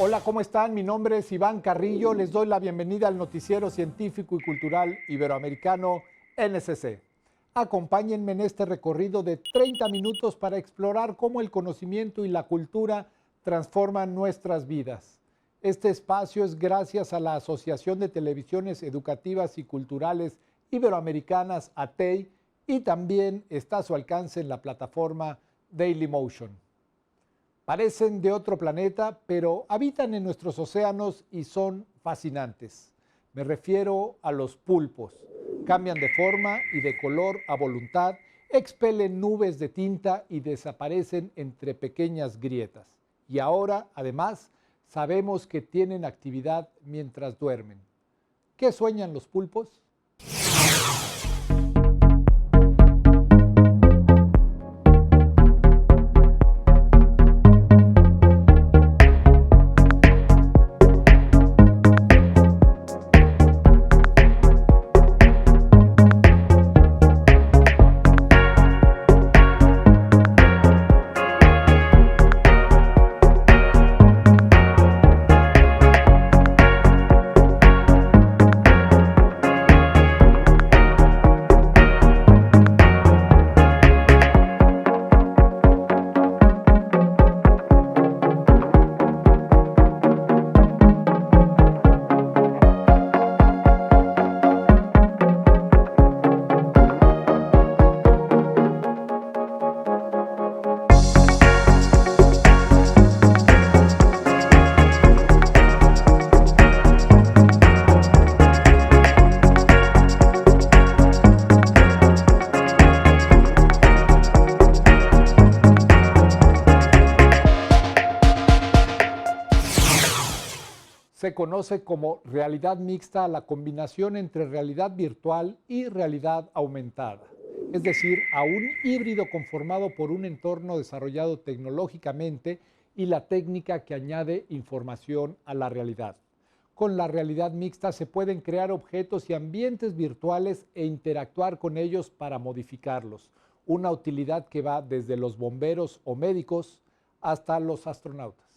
Hola, ¿cómo están? Mi nombre es Iván Carrillo. Les doy la bienvenida al noticiero científico y cultural iberoamericano NSC. Acompáñenme en este recorrido de 30 minutos para explorar cómo el conocimiento y la cultura transforman nuestras vidas. Este espacio es gracias a la Asociación de Televisiones Educativas y Culturales Iberoamericanas, ATEI, y también está a su alcance en la plataforma Dailymotion. Parecen de otro planeta, pero habitan en nuestros océanos y son fascinantes. Me refiero a los pulpos. Cambian de forma y de color a voluntad, expelen nubes de tinta y desaparecen entre pequeñas grietas. Y ahora, además, sabemos que tienen actividad mientras duermen. ¿Qué sueñan los pulpos? Se conoce como realidad mixta a la combinación entre realidad virtual y realidad aumentada, es decir, a un híbrido conformado por un entorno desarrollado tecnológicamente y la técnica que añade información a la realidad. Con la realidad mixta se pueden crear objetos y ambientes virtuales e interactuar con ellos para modificarlos, una utilidad que va desde los bomberos o médicos hasta los astronautas.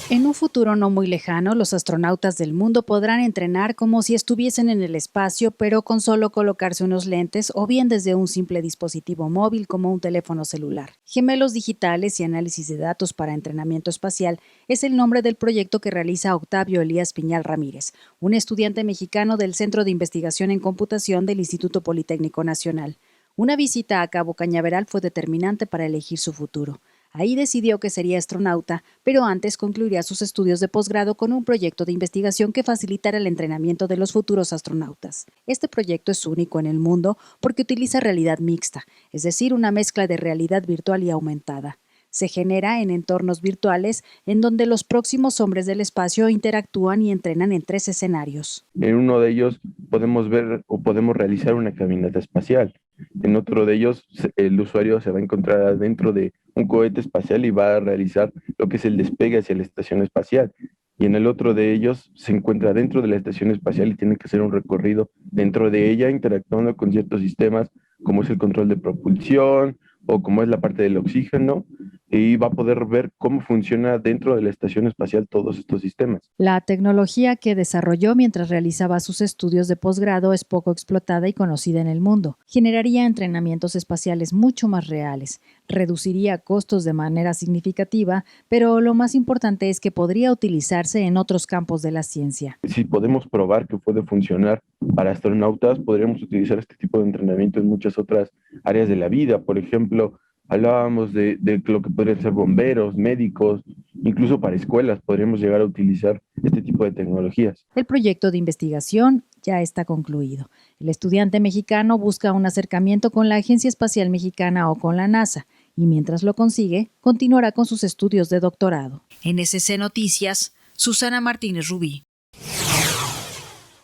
En un futuro no muy lejano, los astronautas del mundo podrán entrenar como si estuviesen en el espacio, pero con solo colocarse unos lentes o bien desde un simple dispositivo móvil como un teléfono celular. Gemelos digitales y análisis de datos para entrenamiento espacial es el nombre del proyecto que realiza Octavio Elías Piñal Ramírez, un estudiante mexicano del Centro de Investigación en Computación del Instituto Politécnico Nacional. Una visita a Cabo Cañaveral fue determinante para elegir su futuro. Ahí decidió que sería astronauta, pero antes concluiría sus estudios de posgrado con un proyecto de investigación que facilitara el entrenamiento de los futuros astronautas. Este proyecto es único en el mundo porque utiliza realidad mixta, es decir, una mezcla de realidad virtual y aumentada. Se genera en entornos virtuales en donde los próximos hombres del espacio interactúan y entrenan en 3 escenarios. En uno de ellos podemos ver o podemos realizar una caminata espacial. En otro de ellos, el usuario se va a encontrar dentro de un cohete espacial y va a realizar lo que es el despegue hacia la estación espacial. Y en el otro de ellos se encuentra dentro de la estación espacial y tiene que hacer un recorrido dentro de ella, interactuando con ciertos sistemas, como es el control de propulsión o como es la parte del oxígeno, y va a poder ver cómo funciona dentro de la estación espacial todos estos sistemas. La tecnología que desarrolló mientras realizaba sus estudios de posgrado es poco explotada y conocida en el mundo. Generaría entrenamientos espaciales mucho más reales, reduciría costos de manera significativa, pero lo más importante es que podría utilizarse en otros campos de la ciencia. Si podemos probar que puede funcionar para astronautas, podríamos utilizar este tipo de entrenamiento en muchas otras áreas de la vida. Por ejemplo, hablábamos de lo que podrían ser bomberos, médicos, incluso para escuelas podríamos llegar a utilizar este tipo de tecnologías. El proyecto de investigación ya está concluido. El estudiante mexicano busca un acercamiento con la Agencia Espacial Mexicana o con la NASA, y mientras lo consigue, continuará con sus estudios de doctorado. NSC Noticias, Susana Martínez Rubí.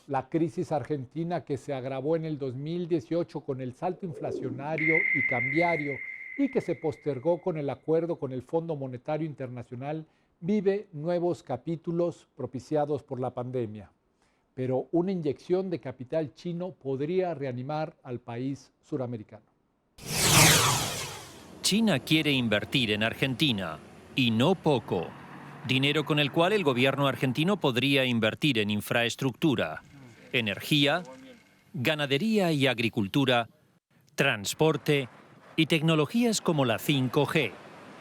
La crisis argentina, que se agravó en el 2018 con el salto inflacionario y cambiario y que se postergó con el acuerdo con el Fondo Monetario Internacional, vive nuevos capítulos propiciados por la pandemia. Pero una inyección de capital chino podría reanimar al país suramericano. China quiere invertir en Argentina, y no poco. dinero con el cual el gobierno argentino podría invertir en infraestructura, energía, ganadería y agricultura, transporte y tecnologías como la 5G.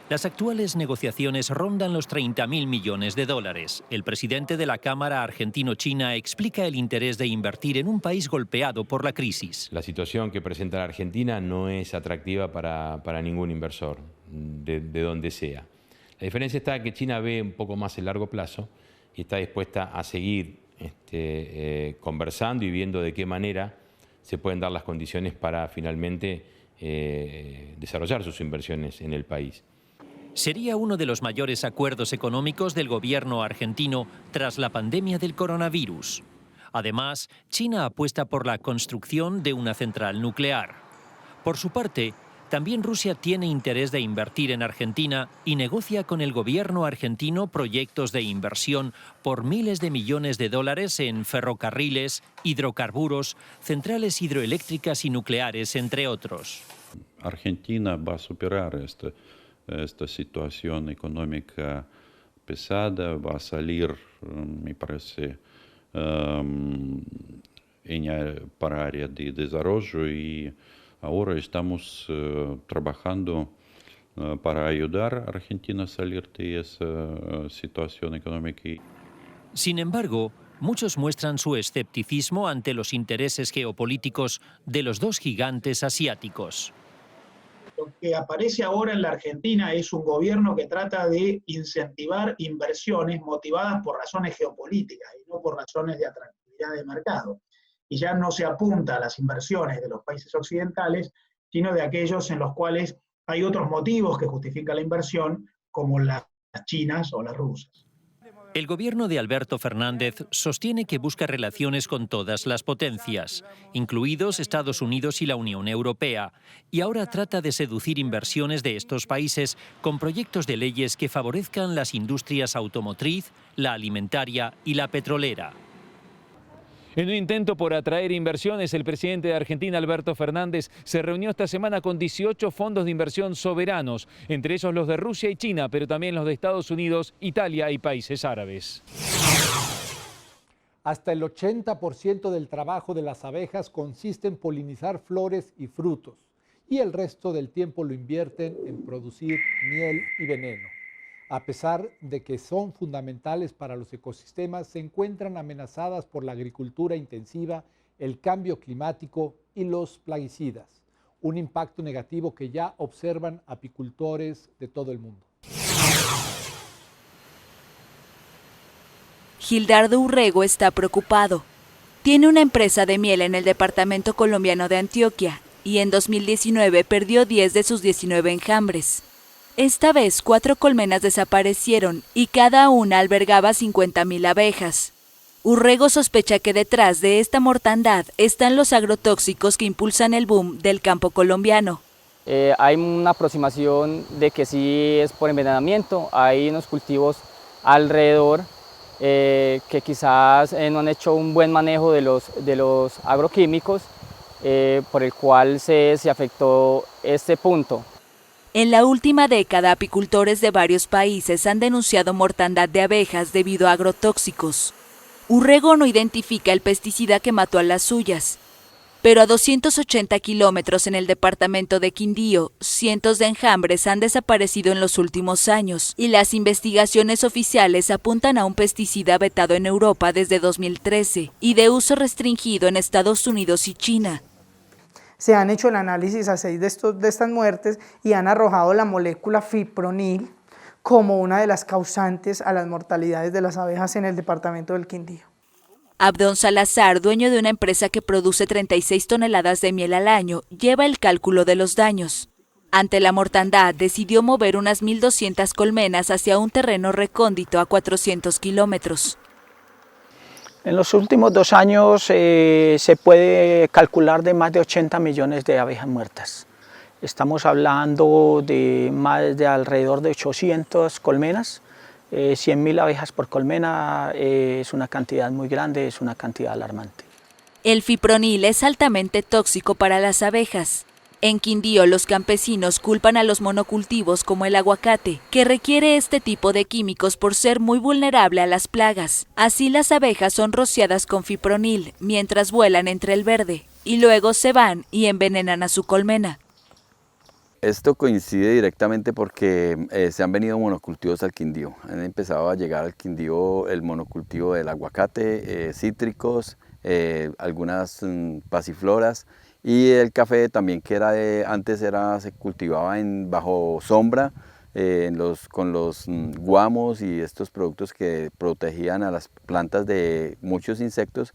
Las actuales negociaciones rondan los 30.000 millones de dólares. El presidente de la Cámara Argentino-China explica el interés de invertir en un país golpeado por la crisis. La situación que presenta la Argentina no es atractiva para ningún inversor, de donde sea. La diferencia está en que China ve un poco más el largo plazo y está dispuesta a seguir conversando y viendo de qué manera se pueden dar las condiciones para finalmente desarrollar sus inversiones en el país. Sería uno de los mayores acuerdos económicos del gobierno argentino tras la pandemia del coronavirus. Además, China apuesta por la construcción de una central nuclear. Por su parte, también Rusia tiene interés de invertir en Argentina y negocia con el gobierno argentino proyectos de inversión por miles de millones de dólares en ferrocarriles, hidrocarburos, centrales hidroeléctricas y nucleares, entre otros. Argentina va a superar esta situación económica pesada, va a salir, me parece, para área de desarrollo, y ahora estamos trabajando para ayudar a Argentina a salir de esa situación económica. Sin embargo, muchos muestran su escepticismo ante los intereses geopolíticos de los dos gigantes asiáticos. Lo que aparece ahora en la Argentina es un gobierno que trata de incentivar inversiones motivadas por razones geopolíticas y no por razones de atractividad de mercado. Y ya no se apunta a las inversiones de los países occidentales, sino de aquellos en los cuales hay otros motivos que justifican la inversión, como las chinas o las rusas. El gobierno de Alberto Fernández sostiene que busca relaciones con todas las potencias, incluidos Estados Unidos y la Unión Europea, y ahora trata de seducir inversiones de estos países con proyectos de leyes que favorezcan las industrias automotriz, la alimentaria y la petrolera. En un intento por atraer inversiones, el presidente de Argentina, Alberto Fernández, se reunió esta semana con 18 fondos de inversión soberanos, entre ellos los de Rusia y China, pero también los de Estados Unidos, Italia y países árabes. Hasta el 80% del trabajo de las abejas consiste en polinizar flores y frutos, y el resto del tiempo lo invierten en producir miel y veneno. A pesar de que son fundamentales para los ecosistemas, se encuentran amenazadas por la agricultura intensiva, el cambio climático y los plaguicidas, un impacto negativo que ya observan apicultores de todo el mundo. Gildardo Urrego está preocupado. Tiene una empresa de miel en el departamento colombiano de Antioquia y en 2019 perdió 10 de sus 19 enjambres. Esta vez 4 colmenas desaparecieron y cada una albergaba 50.000 abejas. Urrego sospecha que detrás de esta mortandad están los agrotóxicos que impulsan el boom del campo colombiano. Hay una aproximación de que sí es por envenenamiento, hay unos cultivos alrededor que quizás no han hecho un buen manejo de los agroquímicos, por el cual se afectó este punto. En la última década, apicultores de varios países han denunciado mortandad de abejas debido a agrotóxicos. Urrego no identifica el pesticida que mató a las suyas, pero a 280 kilómetros en el departamento de Quindío, cientos de enjambres han desaparecido en los últimos años y las investigaciones oficiales apuntan a un pesticida vetado en Europa desde 2013 y de uso restringido en Estados Unidos y China. Se han hecho el análisis a 6 de estas muertes y han arrojado la molécula fipronil como una de las causantes a las mortalidades de las abejas en el departamento del Quindío. Abdón Salazar, dueño de una empresa que produce 36 toneladas de miel al año, lleva el cálculo de los daños. Ante la mortandad, decidió mover unas 1.200 colmenas hacia un terreno recóndito a 400 kilómetros. En los últimos 2 años se puede calcular de más de 80 millones de abejas muertas. Estamos hablando de alrededor de 800 colmenas, 100.000 abejas por colmena, es una cantidad muy grande, es una cantidad alarmante. El fipronil es altamente tóxico para las abejas. En Quindío, los campesinos culpan a los monocultivos como el aguacate, que requiere este tipo de químicos por ser muy vulnerable a las plagas. Así las abejas son rociadas con fipronil mientras vuelan entre el verde, y luego se van y envenenan a su colmena. Esto coincide directamente porque se han venido monocultivos al Quindío. Han empezado a llegar al Quindío el monocultivo del aguacate, cítricos, algunas pasifloras, y el café también, que antes se cultivaba bajo sombra, con los guamos y estos productos que protegían a las plantas de muchos insectos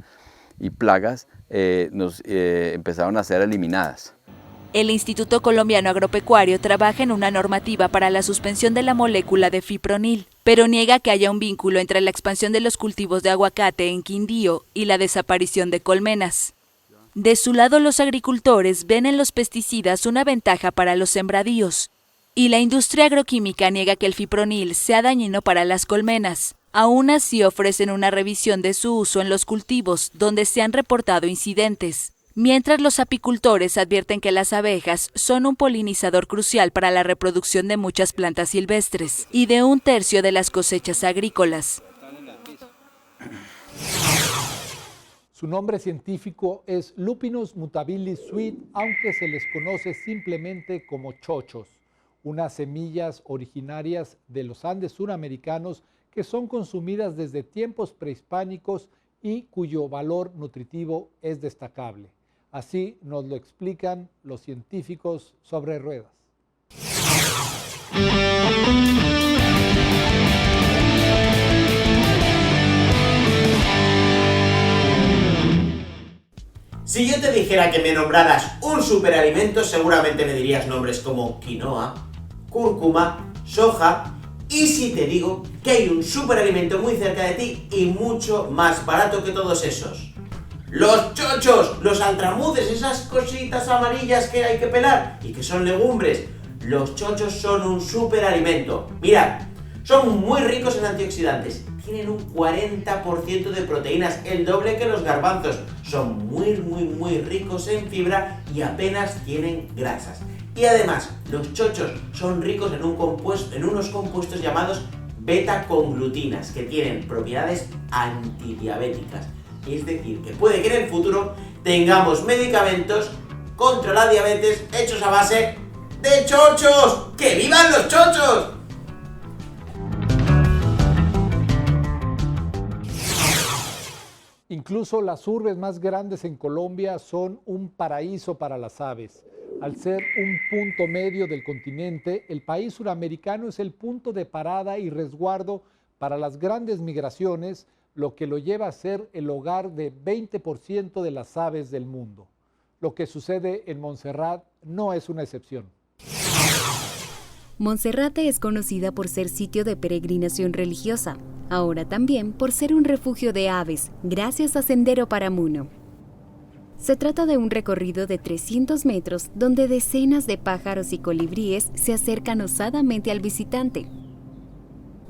y plagas, empezaron a ser eliminadas. El Instituto Colombiano Agropecuario trabaja en una normativa para la suspensión de la molécula de fipronil, pero niega que haya un vínculo entre la expansión de los cultivos de aguacate en Quindío y la desaparición de colmenas. De su lado, los agricultores ven en los pesticidas una ventaja para los sembradíos, y la industria agroquímica niega que el fipronil sea dañino para las colmenas. Aún así, ofrecen una revisión de su uso en los cultivos donde se han reportado incidentes, mientras los apicultores advierten que las abejas son un polinizador crucial para la reproducción de muchas plantas silvestres y de 1/3 de las cosechas agrícolas. Su nombre científico es Lupinus mutabilis sweet, aunque se les conoce simplemente como chochos, unas semillas originarias de los Andes suramericanos que son consumidas desde tiempos prehispánicos y cuyo valor nutritivo es destacable. Así nos lo explican los científicos sobre ruedas. Si yo te dijera que me nombraras un superalimento, seguramente me dirías nombres como quinoa, cúrcuma, soja, y si te digo que hay un superalimento muy cerca de ti y mucho más barato que todos esos. ¡Los chochos! Los altramudes, esas cositas amarillas que hay que pelar y que son legumbres. Los chochos son un superalimento. Mirad, son muy ricos en antioxidantes. Tienen un 40% de proteínas, el doble que los garbanzos. Son muy ricos en fibra y apenas tienen grasas. Y además, los chochos son ricos en unos compuestos llamados beta-conglutinas, que tienen propiedades antidiabéticas. Es decir, que puede que en el futuro tengamos medicamentos contra la diabetes hechos a base de chochos. ¡Que vivan los chochos! Incluso las urbes más grandes en Colombia son un paraíso para las aves. Al ser un punto medio del continente, el país suramericano es el punto de parada y resguardo para las grandes migraciones, lo que lo lleva a ser el hogar de 20% de las aves del mundo. Lo que sucede en Monserrate no es una excepción. Monserrate es conocida por ser sitio de peregrinación religiosa, ahora también por ser un refugio de aves, gracias a Sendero Paramuno. Se trata de un recorrido de 300 metros donde decenas de pájaros y colibríes se acercan osadamente al visitante.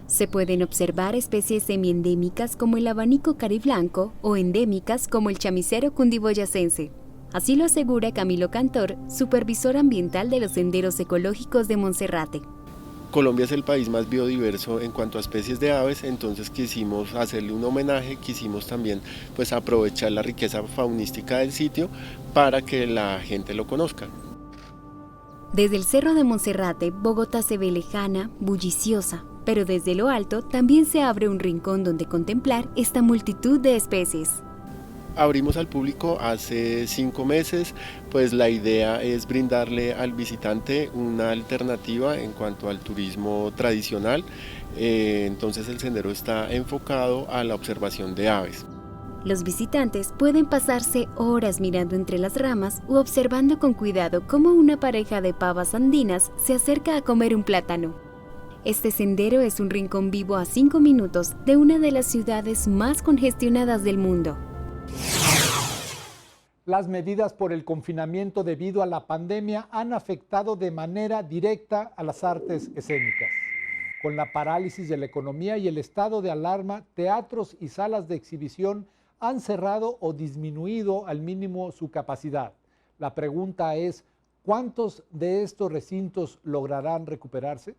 Se pueden observar especies semiendémicas como el abanico cariblanco o endémicas como el chamisero cundiboyacense. Así lo asegura Camilo Cantor, supervisor ambiental de los senderos ecológicos de Monserrate. Colombia es el país más biodiverso en cuanto a especies de aves, entonces quisimos hacerle un homenaje, quisimos también pues aprovechar la riqueza faunística del sitio para que la gente lo conozca. Desde el Cerro de Monserrate, Bogotá se ve lejana, bulliciosa, pero desde lo alto también se abre un rincón donde contemplar esta multitud de especies. Abrimos al público hace 5 meses, pues la idea es brindarle al visitante una alternativa en cuanto al turismo tradicional, entonces el sendero está enfocado a la observación de aves. Los visitantes pueden pasarse horas mirando entre las ramas u observando con cuidado cómo una pareja de pavas andinas se acerca a comer un plátano. Este sendero es un rincón vivo a 5 minutos de una de las ciudades más congestionadas del mundo. Las medidas por el confinamiento debido a la pandemia han afectado de manera directa a las artes escénicas. Con la parálisis de la economía y el estado de alarma, teatros y salas de exhibición han cerrado o disminuido al mínimo su capacidad. La pregunta es, ¿Cuántos de estos recintos lograrán recuperarse?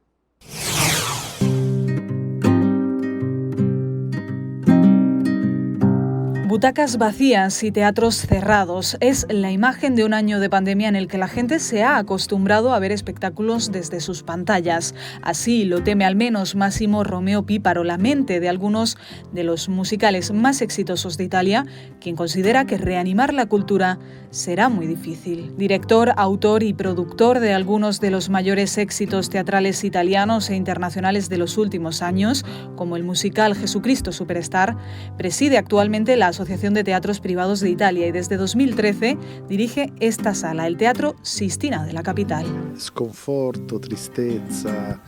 Butacas vacías y teatros cerrados es la imagen de un año de pandemia en el que la gente se ha acostumbrado a ver espectáculos desde sus pantallas. Así lo teme al menos Massimo Romeo Píparo, la mente de algunos de los musicales más exitosos de Italia, quien considera que reanimar la cultura será muy difícil. Director, autor y productor de algunos de los mayores éxitos teatrales italianos e internacionales de los últimos años, como el musical Jesucristo Superstar, preside actualmente la Asociación de Teatros Privados de Italia y desde 2013 dirige esta sala, el Teatro Sistina de la capital. Sconforto, tristezza,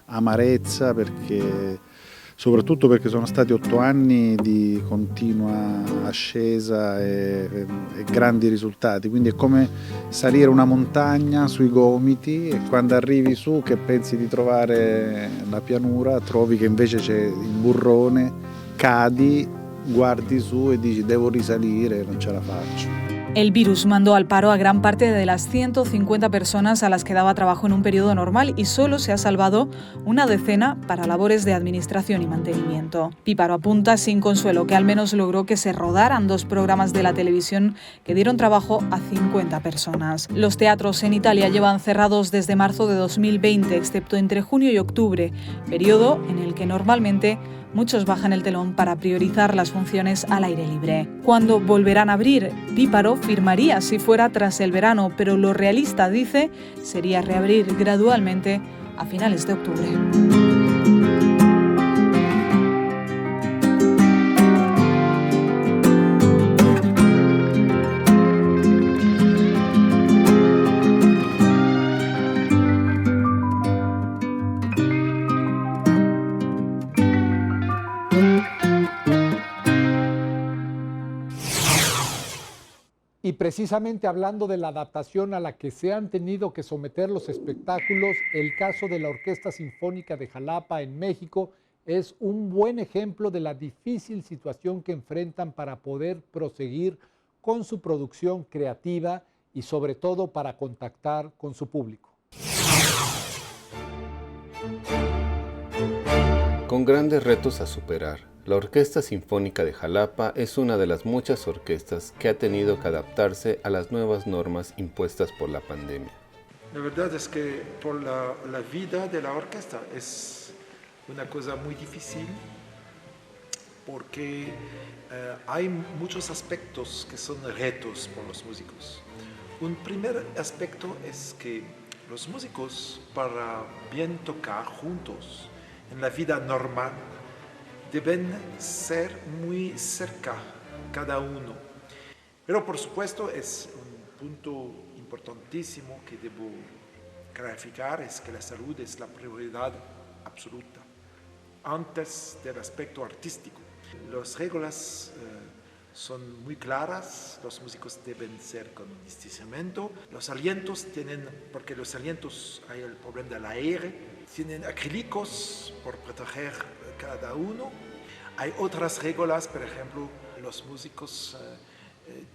amarezza, soprattutto perché sono stati 8 anni di continua ascesa e grandi risultati, quindi è come salire una montagna sui gomiti e quando arrivi su che pensi di trovare la pianura, trovi che invece c'è il burrone, cadi, guardi su e dici devo risalire, non ce la faccio. El virus mandó al paro a gran parte de las 150 personas a las que daba trabajo en un periodo normal y solo se ha salvado una decena para labores de administración y mantenimiento. Píparo apunta sin consuelo que al menos logró que se rodaran 2 programas de la televisión que dieron trabajo a 50 personas. Los teatros en Italia llevan cerrados desde marzo de 2020, excepto entre junio y octubre, periodo en el que normalmente muchos bajan el telón para priorizar las funciones al aire libre. Cuando volverán a abrir, Píparo firmaría si fuera tras el verano, pero lo realista, dice, sería reabrir gradualmente a finales de octubre. Y precisamente hablando de la adaptación a la que se han tenido que someter los espectáculos, el caso de la Orquesta Sinfónica de Jalapa en México es un buen ejemplo de la difícil situación que enfrentan para poder proseguir con su producción creativa y sobre todo para contactar con su público. Con grandes retos a superar, la Orquesta Sinfónica de Jalapa es una de las muchas orquestas que ha tenido que adaptarse a las nuevas normas impuestas por la pandemia. La verdad es que por la vida de la orquesta es una cosa muy difícil porque hay muchos aspectos que son retos por los músicos. Un primer aspecto es que los músicos, para bien tocar juntos en la vida normal, deben ser muy cerca cada uno. Pero por supuesto es un punto importantísimo que debo clarificar, es que la salud es la prioridad absoluta, antes del aspecto artístico. Las reglas son muy claras, los músicos deben ser con distanciamiento, los alientos tienen, porque los alientos hay el problema del aire, tienen acrílicos por proteger cada uno. Hay otras reglas, por ejemplo, los músicos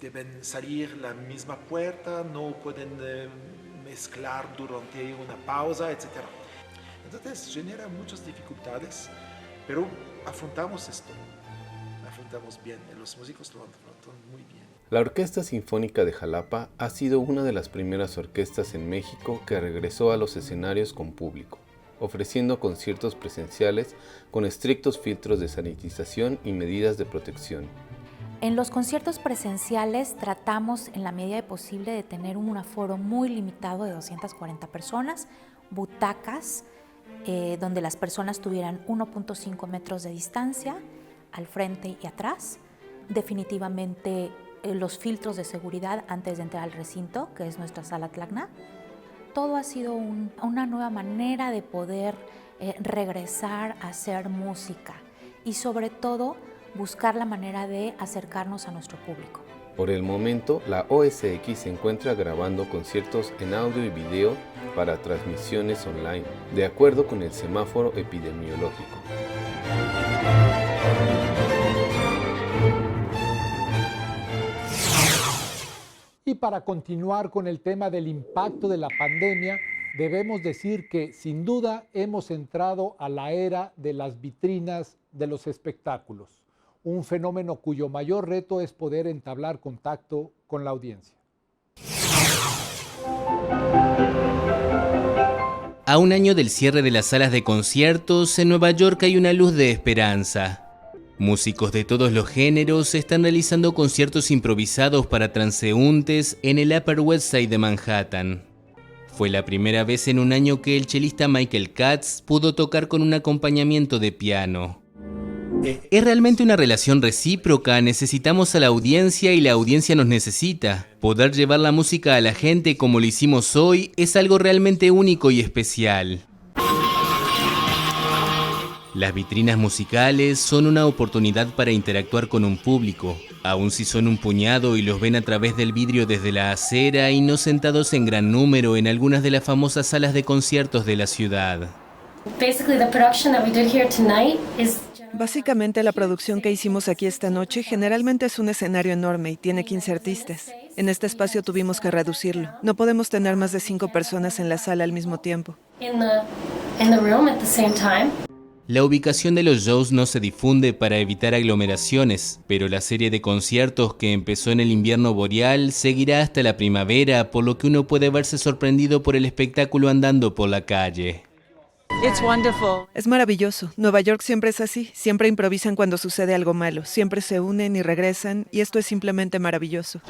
deben salir la misma puerta, no pueden mezclar durante una pausa, etc. Entonces genera muchas dificultades, pero afrontamos esto, afrontamos bien, los músicos lo afrontan muy bien. La Orquesta Sinfónica de Jalapa ha sido una de las primeras orquestas en México que regresó a los escenarios con público, ofreciendo conciertos presenciales con estrictos filtros de sanitización y medidas de protección. En los conciertos presenciales tratamos en la medida de posible de tener un aforo muy limitado de 240 personas, butacas donde las personas tuvieran 1.5 metros de distancia al frente y atrás, definitivamente los filtros de seguridad antes de entrar al recinto, que es nuestra sala Tlacna. Todo ha sido una nueva manera de poder regresar a hacer música y sobre todo buscar la manera de acercarnos a nuestro público. Por el momento, la OSX se encuentra grabando conciertos en audio y video para transmisiones online, de acuerdo con el semáforo epidemiológico. Y para continuar con el tema del impacto de la pandemia, debemos decir que sin duda hemos entrado a la era de las vitrinas de los espectáculos, un fenómeno cuyo mayor reto es poder entablar contacto con la audiencia. A un año del cierre de las salas de conciertos, en Nueva York hay una luz de esperanza. Músicos de todos los géneros están realizando conciertos improvisados para transeúntes en el Upper West Side de Manhattan. Fue la primera vez en un año que el chelista Michael Katz pudo tocar con un acompañamiento de piano. Es realmente una relación recíproca, necesitamos a la audiencia y la audiencia nos necesita. Poder llevar la música a la gente como lo hicimos hoy es algo realmente único y especial. Las vitrinas musicales son una oportunidad para interactuar con un público, aun si son un puñado y los ven a través del vidrio desde la acera y no sentados en gran número en algunas de las famosas salas de conciertos de la ciudad. Básicamente la producción que hicimos aquí esta noche generalmente es un escenario enorme y tiene 15 artistas. En este espacio tuvimos que reducirlo. No podemos tener más de 5 personas en la sala al mismo tiempo. La ubicación de los shows no se difunde para evitar aglomeraciones, pero la serie de conciertos que empezó en el invierno boreal seguirá hasta la primavera, por lo que uno puede verse sorprendido por el espectáculo andando por la calle. Es maravilloso. Nueva York siempre es así. Siempre improvisan cuando sucede algo malo. Siempre se unen y regresan, y esto es simplemente maravilloso.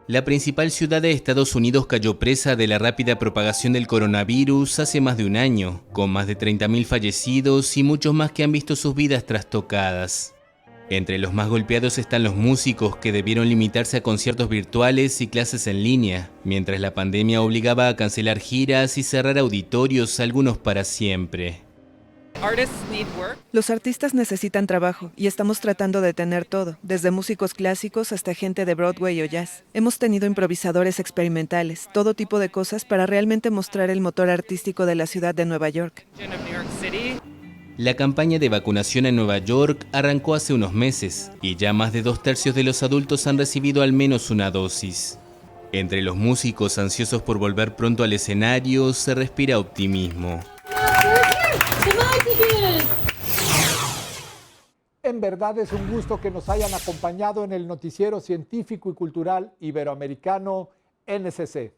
La principal ciudad de Estados Unidos cayó presa de la rápida propagación del coronavirus hace más de un año, con más de 30.000 fallecidos y muchos más que han visto sus vidas trastocadas. Entre los más golpeados están los músicos, que debieron limitarse a conciertos virtuales y clases en línea, mientras la pandemia obligaba a cancelar giras y cerrar auditorios, algunos para siempre. Los artistas necesitan trabajo y estamos tratando de tener todo, desde músicos clásicos hasta gente de Broadway o jazz. Hemos tenido improvisadores experimentales, todo tipo de cosas para realmente mostrar el motor artístico de la ciudad de Nueva York. La campaña de vacunación en Nueva York arrancó hace unos meses y ya más de 2/3 de los adultos han recibido al menos una dosis. Entre los músicos ansiosos por volver pronto al escenario se respira optimismo. En verdad es un gusto que nos hayan acompañado en el noticiero científico y cultural iberoamericano NSC.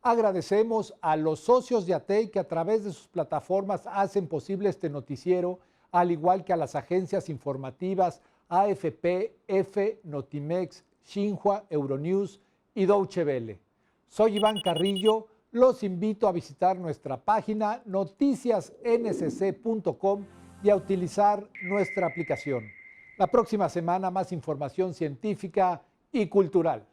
Agradecemos a los socios de ATEI que a través de sus plataformas hacen posible este noticiero, al igual que a las agencias informativas AFP, EFE, Notimex, Xinhua, Euronews y Deutsche Welle. Soy Iván Carrillo, los invito a visitar nuestra página noticiasnsc.com y a utilizar nuestra aplicación. La próxima semana más información científica y cultural.